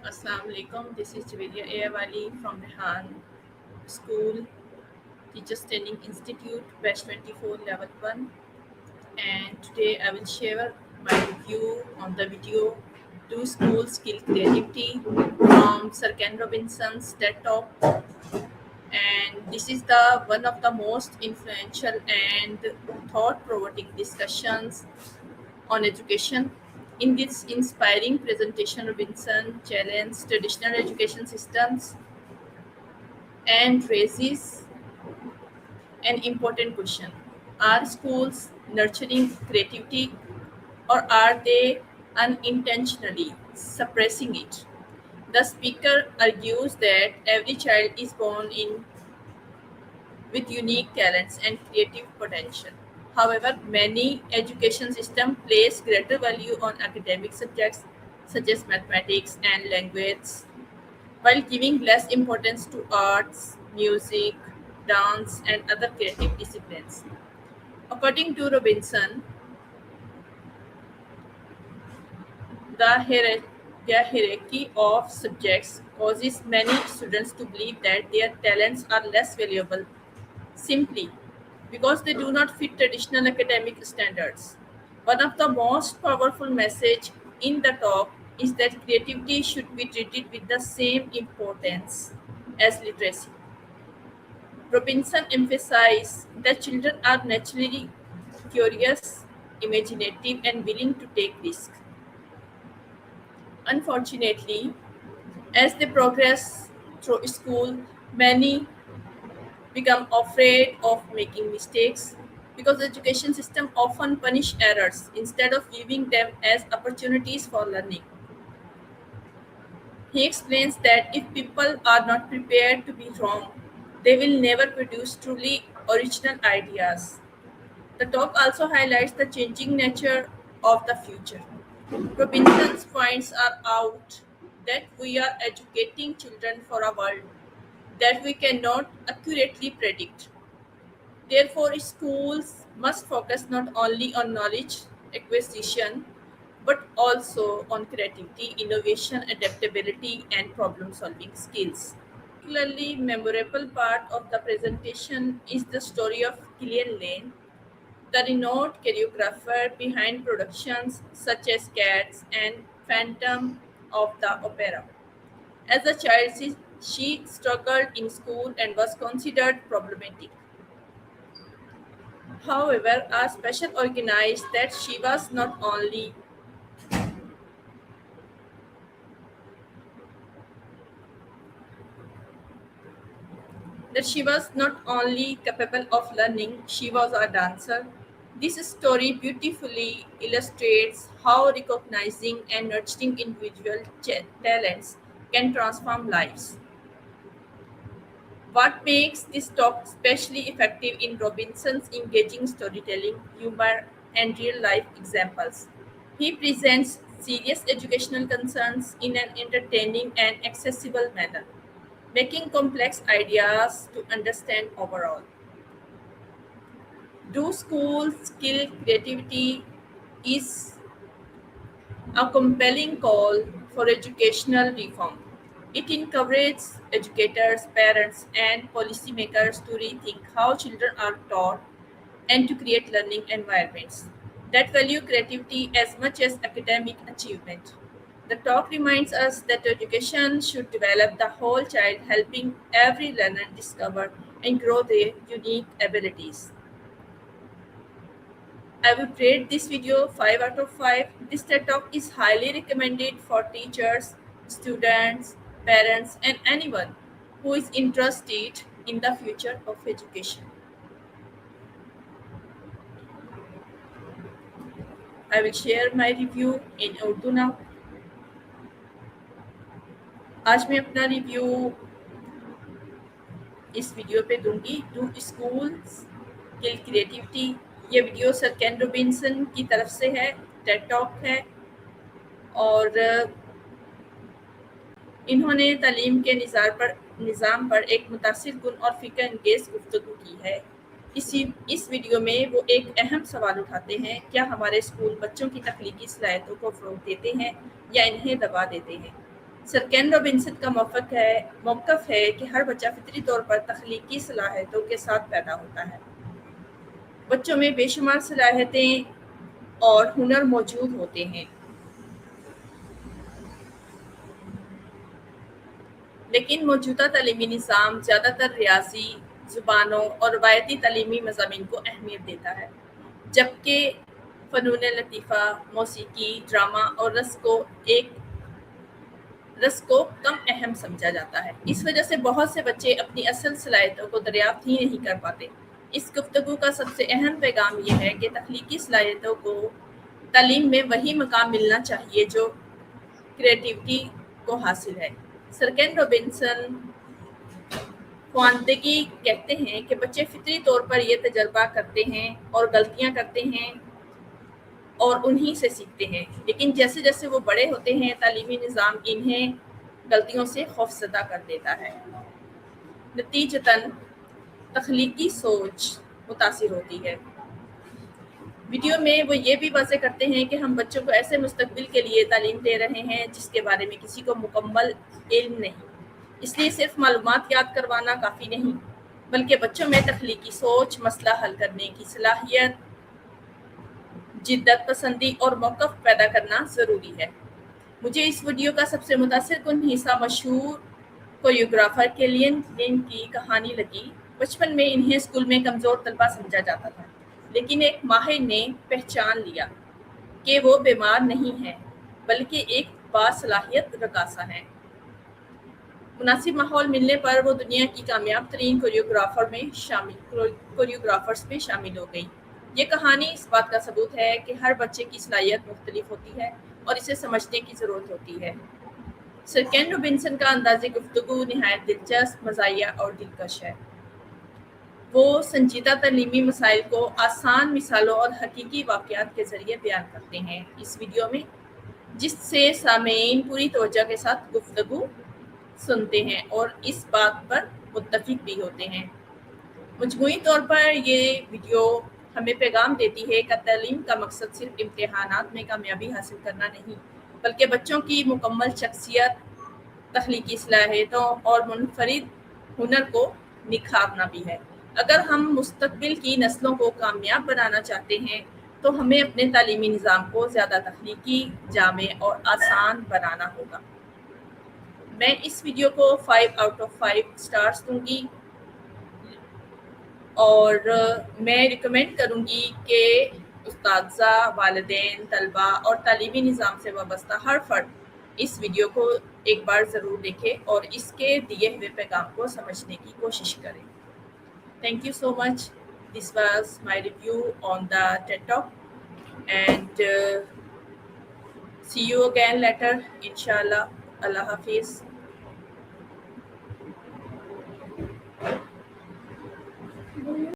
Assalamu alaikum. This is Javedia Ayawali from Rehan School, Teachers Training Institute, Batch 24, Level 1. And today I will share my review on the video Do Schools Skill Creativity from Sir Ken Robinson's TED Talk. And this is the one of the most influential and thought-provoking discussions on education. In this inspiring presentation, Robinson challenged traditional education systems and raises an important question. Are schools nurturing creativity or are they unintentionally suppressing it? The speaker argues that every child is born in with unique talents and creative potential. However, many education systems place greater value on academic subjects such as mathematics and language, while giving less importance to arts, music, dance, and other creative disciplines. According to Robinson, the hierarchy of subjects causes many students to believe that their talents are less valuable simply because they do not fit traditional academic standards. One of the most powerful message in the talk is that creativity should be treated with the same importance as literacy. Robinson emphasized that children are naturally curious, imaginative, and willing to take risks. Unfortunately, as they progress through school, many become afraid of making mistakes because the education system often punish errors instead of viewing them as opportunities for learning. He explains that if people are not prepared to be wrong, they will never produce truly original ideas. The talk also highlights the changing nature of the future. Robinson's points are out that we are educating children for a world that we cannot accurately predict. Therefore, schools must focus not only on knowledge acquisition but also on creativity, innovation, adaptability, and problem solving skills. Particularly memorable part of the presentation is the story of Killian Lane, the renowned choreographer behind productions such as Cats and Phantom of the Opera. As a child, she struggled in school and was considered problematic. However, a special organized that she was not only capable of learning, she was a dancer. This story beautifully illustrates how recognizing and nurturing individual talents can transform lives. What makes this talk especially effective in Robinson's engaging storytelling, humor, and real life examples. He presents serious educational concerns in an entertaining and accessible manner, making complex ideas to understand overall. Do schools skill creativity is a compelling call for educational reform. It encourages educators, parents, and policymakers to rethink how children are taught and to create learning environments that value creativity as much as academic achievement. The talk reminds us that education should develop the whole child, helping every learner discover and grow their unique abilities. I would rate this video 5 out of 5. This TED Talk is highly recommended for teachers, students, parents, and anyone who is interested in the future of education. I will share my review in Urdu now. आज मैं अपना review इस video पे दूंगी to schools skill creativity. ये video sir केन Robinson की तरफ से है, टेड टॉक है और इन्होंने तालीम के निज़ाम पर एक मुतासिर कुन और फ़िक्र अंगेज़ गुफ्तगू की है। इस वीडियो में वो एक अहम सवाल उठाते हैं, क्या हमारे स्कूल बच्चों की तख्लीकी सलाहियतों को फ़रोग़ देते हैं या इन्हें दबा देते हैं। सर केन रॉबिन्सन का मौक़िफ़ है कि हर बच्चा फितरी तौर पर तख्लीकी सलाहियतों के साथ पैदा होता है। बच्चों में बेशुमार सलाहियतें और हुनर मौजूद होते हैं, लेकिन मौजूदा तालीमी निज़ाम ज़्यादातर रियाज़ी, ज़ुबानों और रवायती तालीमी मज़ामीन को अहमियत देता है, जबकि फ़नून लतीफ़ा, मौसीकी, ड्रामा और रस को कम अहम समझा जाता है। इस वजह से बहुत से बच्चे अपनी असल सलाहियतों को दरियाफ्त ही नहीं कर पाते। इस गुफ्तगू का सबसे अहम पैगाम यह है कि तख्लीकी सलाहियतों को तालीम में वही मकाम मिलना चाहिए जो क्रिएटिविटी को हासिल है। सर केन रॉबिन्सन ख्वानदगी कहते हैं कि बच्चे फितरी तौर पर यह तजर्बा करते हैं और गलतियां करते हैं और उन्हीं से सीखते हैं, लेकिन जैसे जैसे वो बड़े होते हैं तालीमी निज़ाम इन्हें गलतियों से खौफज़दा कर देता है। नतीजतन तख्लीकी सोच मुतासिर होती है। वीडियो में वो ये भी वाज़ेह करते हैं कि हम बच्चों को ऐसे मुस्तकबिल के लिए तालीम दे रहे हैं जिसके बारे में किसी को मुकम्मल इल्म नहीं, इसलिए सिर्फ मालूमात याद करवाना काफ़ी नहीं, बल्कि बच्चों में तख्लीकी सोच, मसला हल करने की सलाहियत, जिद्दत पसंदी और मौक़िफ़ पैदा करना ज़रूरी है। मुझे इस वीडियो का सबसे मुतासिरकुन हिस्सा मशहूर कोरियोग्राफर केलियन लिन की कहानी लगी। बचपन में इन्हें स्कूल में कमज़ोर तलबा समझा जाता था, लेकिन एक माहिर ने पहचान लिया कि वो बीमार नहीं है बल्कि एक बासलाहियत रकासा है। मुनासिब माहौल मिलने पर वो दुनिया की कामयाब तरीन कोरियोग्राफर्स में शामिल हो गई। ये कहानी इस बात का सबूत है कि हर बच्चे की सलाहियत मुख्तलिफ होती है और इसे समझने की ज़रूरत होती है। सर केन रॉबिन्सन का अंदाज़े गुफ्तगू निहायत दिलचस्प, मज़ाहिया और दिलकश है। वो संजीदा तालीमी मसाइल को आसान मिसालों और हकीकी वाक़यात के ज़रिए बयान करते हैं इस वीडियो में, जिससे सामीन पूरी तवज्जो के साथ गुफ्तगू सुनते हैं और इस बात पर मुत्तफ़िक भी होते हैं। मजमूई तौर पर ये वीडियो हमें पैगाम देती है कि तालीम का मकसद सिर्फ इम्तिहानात में कामयाबी हासिल करना नहीं, बल्कि बच्चों की मुकम्मल शख्सियत, तख्लीकी सलाहियतों और मुनफरिद हुनर को निखारना भी है। अगर हम मुस्तकबिल की नस्लों को कामयाब बनाना चाहते हैं तो हमें अपने तालीमी निज़ाम को ज़्यादा तख्लीकी, जामे और आसान बनाना होगा। मैं इस वीडियो को 5 आउट ऑफ 5 स्टार्स दूंगी और मैं रिकमेंड करूंगी कि उस्ताज़ा, वालिदैन, तलबा और तालीमी निज़ाम से वाबस्ता हर फ़र्द इस वीडियो को एक बार ज़रूर देखें और इसके दिए हुए पैगाम को समझने की कोशिश करें। Thank you so much. This was my review on the TED Talk, and see you again later, inshallah. Allah Hafiz.